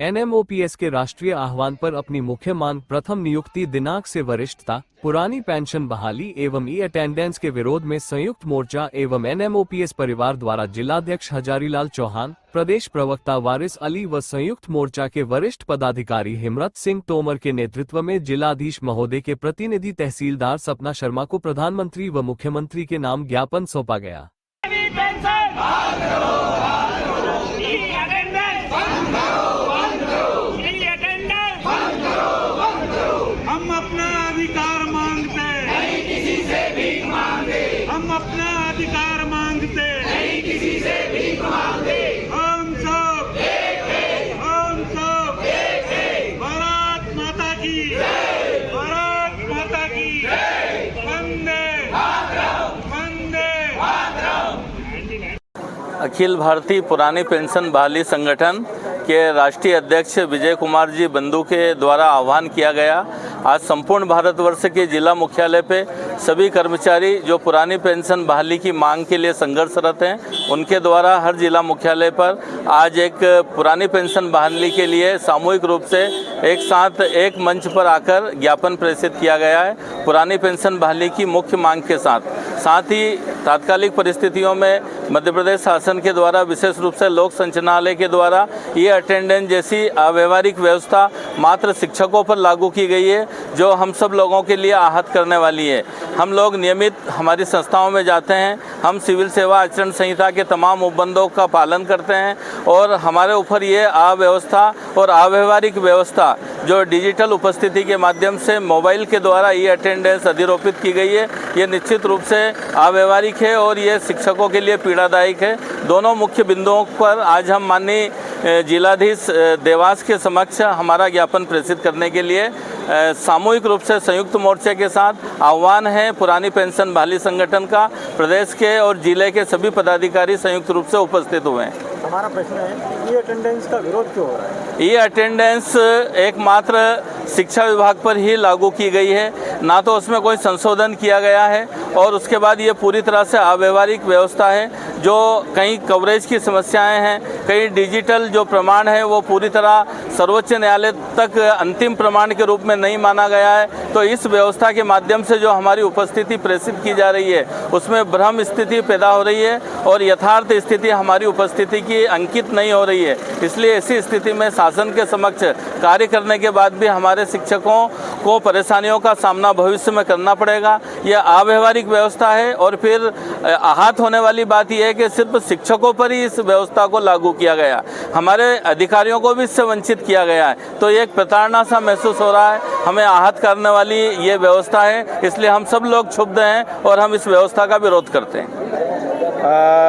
NMOPS के राष्ट्रीय आह्वान पर अपनी मुख्य मांग प्रथम नियुक्ति दिनांक से वरिष्ठता, पुरानी पेंशन बहाली एवं ई अटेंडेंस के विरोध में संयुक्त मोर्चा एवं एनएमओपीएस परिवार द्वारा जिलाध्यक्ष हजारीलाल चौहान, प्रदेश प्रवक्ता वारिस अली व संयुक्त मोर्चा के वरिष्ठ पदाधिकारी हिमरत सिंह तोमर के नेतृत्व में जिलाधीश महोदय के प्रतिनिधि तहसीलदार सपना शर्मा को प्रधानमंत्री व मुख्यमंत्री के नाम ज्ञापन सौंपा गया। हम अपना अधिकार मांगते नहीं किसी से भीख मांगते, हम अपना अधिकार मांगते नहीं किसी से भीख मांगते। हम सब एक हैं, हम सब एक हैं। भारत माता की जय, भारत माता की जय। वंदे मातरम, वंदे मातरम। अखिल भारतीय पुरानी पेंशन बहाली संगठन के राष्ट्रीय अध्यक्ष विजय कुमार जी बंधु के द्वारा आह्वान किया गया। आज संपूर्ण भारतवर्ष के जिला मुख्यालय पे सभी कर्मचारी जो पुरानी पेंशन बहाली की मांग के लिए संघर्षरत हैं, उनके द्वारा हर जिला मुख्यालय पर आज एक पुरानी पेंशन बहाली के लिए सामूहिक रूप से एक साथ एक मंच पर आकर ज्ञापन प्रेषित किया गया है। पुरानी पेंशन बहाली की मुख्य मांग के साथ ही तात्कालिक परिस्थितियों में मध्य प्रदेश शासन के द्वारा विशेष रूप से लोक संचालनालय के द्वारा ये अटेंडेंस जैसी अव्यवहारिक व्यवस्था मात्र शिक्षकों पर लागू की गई है, जो हम सब लोगों के लिए आहत करने वाली है। हम लोग नियमित हमारी संस्थाओं में जाते हैं, हम सिविल सेवा आचरण संहिता के तमाम उपबंधों का पालन करते हैं और हमारे ऊपर ये अव्यवस्था और अव्यवहारिक व्यवस्था जो डिजिटल उपस्थिति के माध्यम से मोबाइल के द्वारा ये अटेंडेंस अधिरोपित की गई है, ये निश्चित रूप से अव्यवहारिक है और ये शिक्षकों के लिए पीड़ादायक है। दोनों मुख्य बिंदुओं पर आज हम माननीय जिलाधीश देवास के समक्ष हमारा ज्ञापन प्रेषित करने के लिए सामूहिक रूप से संयुक्त मोर्चे के साथ आह्वान है। पुरानी पेंशन बहाली संगठन का प्रदेश के और जिले के सभी पदाधिकारी संयुक्त रूप से उपस्थित हुए हैं। हमारा प्रश्न है, ये अटेंडेंस का विरोध क्यों हो रहा है? ये अटेंडेंस एकमात्र शिक्षा विभाग पर ही लागू की गई है, ना तो उसमें कोई संशोधन किया गया है और उसके बाद ये पूरी तरह से अव्यवहारिक व्यवस्था है। जो कहीं कवरेज की समस्याएं हैं, कहीं डिजिटल जो प्रमाण है वो पूरी तरह सर्वोच्च न्यायालय तक अंतिम प्रमाण के रूप में नहीं माना गया है। तो इस व्यवस्था के माध्यम से जो हमारी उपस्थिति प्रेषित की जा रही है उसमें भ्रम स्थिति पैदा हो रही है और यथार्थ स्थिति हमारी उपस्थिति की अंकित नहीं हो रही है। इसलिए ऐसी स्थिति में शासन के समक्ष कार्य करने के बाद भी हमारे शिक्षकों को परेशानियों का सामना भविष्य में करना पड़ेगा। यह अव्यवहारिक व्यवस्था है और फिर आहत होने वाली बात यह है कि सिर्फ शिक्षकों पर ही इस व्यवस्था को लागू किया गया, हमारे अधिकारियों को भी इससे वंचित किया गया है। तो ये एक प्रताड़ना सा महसूस हो रहा है, हमें आहत करने वाली ये व्यवस्था है, इसलिए हम सब लोग क्षुब्ध हैं और हम इस व्यवस्था का विरोध करते हैं।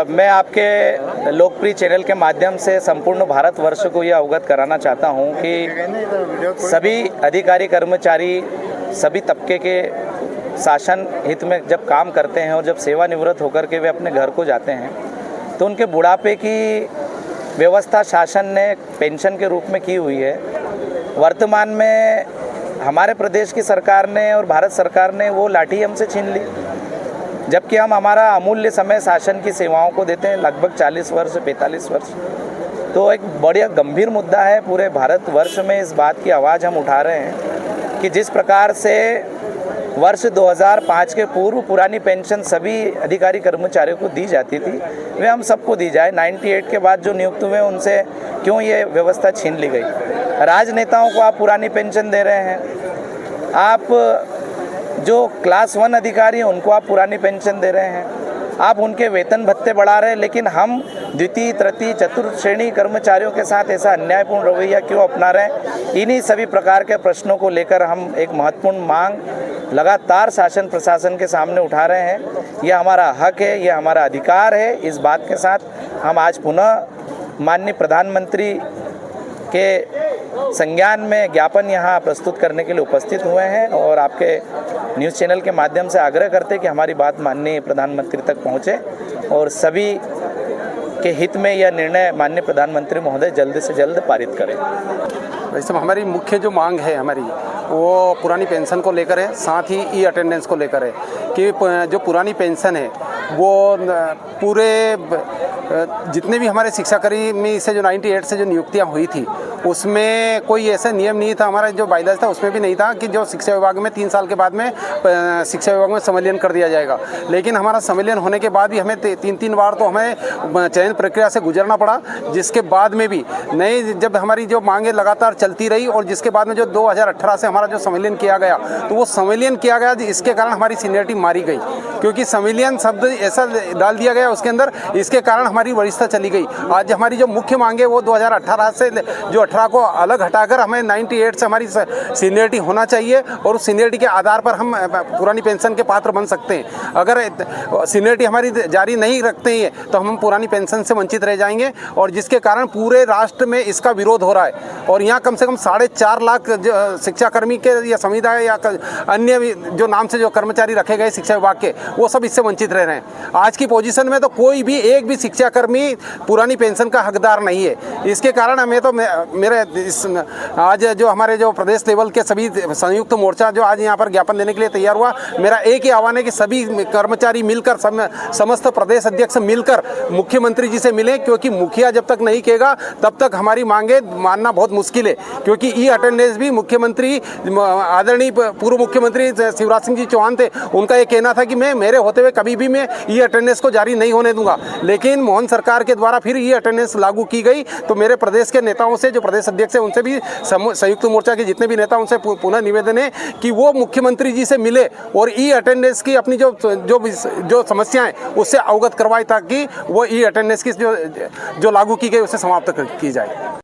मैं आपके लोकप्रिय चैनल के माध्यम से संपूर्ण भारतवर्ष को यह अवगत कराना चाहता हूं कि सभी अधिकारी कर्मचारी सभी तबके के शासन हित में जब काम करते हैं और जब सेवानिवृत्त होकर के वे अपने घर को जाते हैं तो उनके बुढ़ापे की व्यवस्था शासन ने पेंशन के रूप में की हुई है। वर्तमान में हमारे प्रदेश की सरकार ने और भारत सरकार ने वो लाठी हमसे छीन ली, जबकि हम हमारा अमूल्य समय शासन की सेवाओं को देते हैं, लगभग 40 वर्ष 45 वर्ष। तो एक बड़ा गंभीर मुद्दा है, पूरे भारतवर्ष में इस बात की आवाज़ हम उठा रहे हैं कि जिस प्रकार से वर्ष 2005 के पूर्व पुरानी पेंशन सभी अधिकारी कर्मचारियों को दी जाती थी, वे हम सबको दी जाए। 98 के बाद जो नियुक्त हुए उनसे क्यों ये व्यवस्था छीन ली गई? राजनेताओं को आप पुरानी पेंशन दे रहे हैं, आप जो क्लास 1 अधिकारी हैं उनको आप पुरानी पेंशन दे रहे हैं, आप उनके वेतन भत्ते बढ़ा रहे हैं, लेकिन हम द्वितीय तृतीय चतुर्थ श्रेणी कर्मचारियों के साथ ऐसा अन्यायपूर्ण रवैया क्यों अपना रहे हैं? इन्हीं सभी प्रकार के प्रश्नों को लेकर हम एक महत्वपूर्ण मांग लगातार शासन प्रशासन के सामने उठा रहे हैं। यह हमारा हक है, यह हमारा अधिकार है। इस बात के साथ हम आज पुनः माननीय प्रधानमंत्री के संज्ञान में ज्ञापन यहाँ प्रस्तुत करने के लिए उपस्थित हुए हैं और आपके न्यूज़ चैनल के माध्यम से आग्रह करते हैं कि हमारी बात माननीय प्रधानमंत्री तक पहुँचे और सभी के हित में यह निर्णय माननीय प्रधानमंत्री महोदय जल्द से जल्द पारित करें। वैसे हमारी मुख्य जो मांग है हमारी वो पुरानी पेंशन को लेकर है, साथ ही ई अटेंडेंस को लेकर है कि जो पुरानी पेंशन है वो पूरे जितने भी हमारे शिक्षाकर्मी से जो 98 से जो नियुक्तियां हुई थी उसमें कोई ऐसा नियम नहीं था, हमारा जो बाइलाज था उसमें भी नहीं था कि जो शिक्षा विभाग में 3 साल के बाद में शिक्षा विभाग में संविलियन कर दिया जाएगा। लेकिन हमारा संविलियन होने के बाद भी हमें 3 बार तो हमें चयन प्रक्रिया से गुजरना पड़ा, जिसके बाद में भी नई जब हमारी जो मांगें लगातार चलती रही और जिसके बाद में जो 2018 से हमारा जो संविलियन किया गया तो वो संविलियन किया गया, इसके कारण हमारी सीनियरिटी मारी गई, क्योंकि संविलियन शब्द ऐसा डाल दिया गया उसके अंदर, इसके कारण हमारी वरिष्ठता चली गई। आज हमारी जो मुख्य मांगे वो 2018 से जो 18 को अलग हटाकर हमें 98 से हमारी सीनियरिटी होना चाहिए और उस सीनियरिटी के आधार पर हम पुरानी पेंशन के पात्र बन सकते हैं। अगर सीनियरिटी हमारी जारी नहीं रखते हैं तो हम पुरानी पेंशन से वंचित रह जाएंगे और जिसके कारण पूरे राष्ट्र में इसका विरोध हो रहा है। और यहाँ कम से कम 4.5 लाख शिक्षाकर्मी के या संविदा या अन्य जो नाम से जो कर्मचारी रखे गए शिक्षा विभाग के, वो सब इससे वंचित रह रहे हैं। आज की पोजीशन में तो कोई भी एक भी शिक्षाकर्मी पुरानी पेंशन का हकदार नहीं है। इसके कारण हमें तो मेरे आज जो हमारे जो प्रदेश लेवल के सभी संयुक्त मोर्चा जो आज यहाँ पर ज्ञापन देने के लिए तैयार हुआ, मेरा एक ही आह्वान है कि सभी कर्मचारी मिलकर समस्त प्रदेश अध्यक्ष मिलकर मुख्यमंत्री जी से मिलें, क्योंकि मुखिया जब तक नहीं कहेगा तब तक हमारी मांगे मानना बहुत मुश्किल है। क्योंकि ई अटेंडेंस भी मुख्यमंत्री आदरणीय पूर्व मुख्यमंत्री शिवराज सिंह जी चौहान थे, उनका ये कहना था कि मैं मेरे होते हुए कभी भी मैं ई अटेंडेंस को जारी नहीं होने दूंगा। लेकिन मोहन सरकार के द्वारा फिर ई अटेंडेंस लागू की गई। तो मेरे प्रदेश के नेताओं से, जो प्रदेश अध्यक्ष है, उनसे भी संयुक्त मोर्चा के जितने भी नेता, उनसे पुनः निवेदन है कि वो मुख्यमंत्री जी से मिले और ई अटेंडेंस की अपनी जो समस्याएं उससे अवगत करवाए, ताकि वो ई अटेंडेंस की जो लागू की गई उसे समाप्त की जाए।